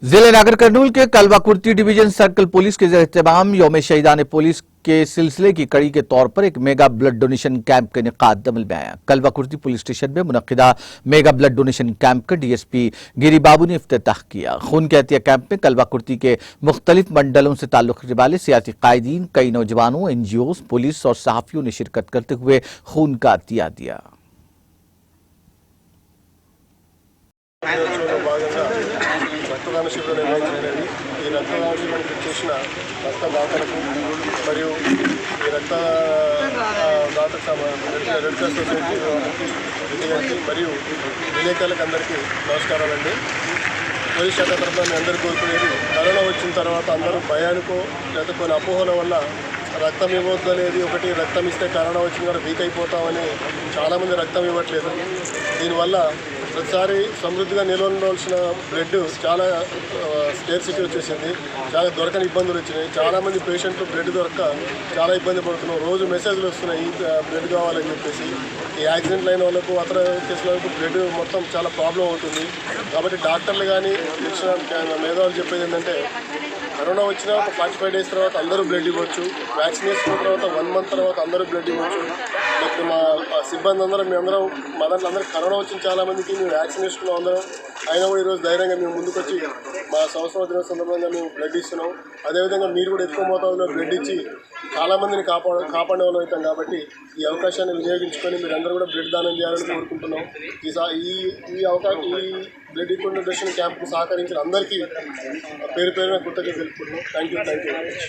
जिले नागर कर्नूल के कलवा कुर्ती डिवीजन सर्कल पुलिस के एहतमाम यौम शहीदान पुलिस के सिलसिले की कड़ी के तौर पर एक मेगा ब्लड डोनेशन कैंप का इनेकाद अमल में आया। कलवा कुर्ती पुलिस स्टेशन में मुनक्किदा मेगा ब्लड डोनेशन कैंप का डीएसपी गिरी बाबू ने इफ्तिताह किया। खून के एहतिया कैंप में कलवा कुर्ती के मुख्तलिफ मंडलों से ताल्लुक रखने वाले सियासी कायदीन, कई नौजवानों, एनजीओ, पुलिस और सहाफियों ने शिरकत करते हुए खून का अतिया दिया। రక్తదాన శిబిరం నిర్వహించబడినది। ఈ రక్తదాన శిబిరానికి చేసిన రక్తదాతలకు మరియు ఈ రక్తదాతకు రెడ్ క్రాస్ సొసైటీ వాళ్ళకి మరియు విలేకరులకు అందరికీ నమస్కారాలండి। పోలీస్ శాఖ తరఫున నేను అందరూ కోరుకునేది, కరోనా వచ్చిన తర్వాత అందరూ భయానికో లేదా కొన్ని అపోహల వల్ల రక్తం ఇవ్వద్దు అనేది ఒకటి, రక్తం ఇస్తే కరోనా వచ్చిన కూడా వీక్ అయిపోతామని చాలామంది రక్తం ఇవ్వట్లేదు। దీనివల్ల ప్రతిసారి సమృద్ధిగా నిల్వ ఉండవలసిన బ్లడ్ చాలా స్కేర్సిటీ వచ్చేసింది, చాలా దొరకని ఇబ్బందులు వచ్చినాయి। చాలామంది పేషెంట్లు బ్లడ్ దొరక్క చాలా ఇబ్బంది పడుతున్నారు। రోజు మెసేజ్లు వస్తున్నాయి ఈ బ్లడ్ కావాలని చెప్పేసి। ఈ యాక్సిడెంట్లు అయిన వాళ్ళకు, అతర కేసుల వరకు బ్లడ్ మొత్తం చాలా ప్రాబ్లం అవుతుంది। కాబట్టి డాక్టర్లు కానీ మేధావులు చెప్పేది ఏంటంటే, కరోనా వచ్చిన ఒక 45 డేస్ తర్వాత అందరూ బ్లడ్ ఇవ్వచ్చు, వ్యాక్సిన్ వేసుకున్న తర్వాత 1 మంత్ తర్వాత అందరూ బ్లడ్ ఇవ్వచ్చు। లేకపోతే మా సిబ్బంది అందరం, మేమందరం మా దాంట్లో అందరూ కరోనా వచ్చిన చాలామందికి మేము వ్యాక్సిన్ వేసుకున్నాం అందరం। అయినా కూడా ఈరోజు ధైర్యంగా మేము ముందుకు వచ్చి మా సంవత్సరం దిన సందర్భంగా మేము బ్లడ్ ఇస్తున్నాం। అదేవిధంగా మీరు కూడా ఎక్కువ మోతాదులో బ్లడ్ ఇచ్చి చాలామందిని కాపాడే వాళ్ళు అవుతాం। కాబట్టి ఈ అవకాశాన్ని వినియోగించుకొని మీరందరూ కూడా బ్లడ్ దానం చేయాలని కోరుకుంటున్నాం। ఈ బ్లడ్ డొనేషన్ క్యాంప్కు సహకరించిన అందరికీ పేరు పేరున కృతజ్ఞతలు తెలుపుకుంటున్నాం। Thank you very much.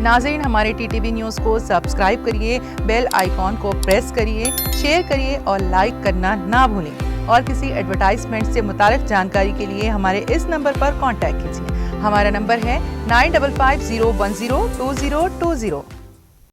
नाज़रीन, हमारे टीटीवी न्यूज़ को सब्सक्राइब करिए, बेल आइकॉन को प्रेस करिए, शेयर करिए और लाइक करना ना भूलें। और किसी एडवर्टाइजमेंट से मुताल्लिक़ जानकारी के लिए हमारे इस नंबर पर कांटेक्ट कीजिए। हमारा नंबर है 9550102020।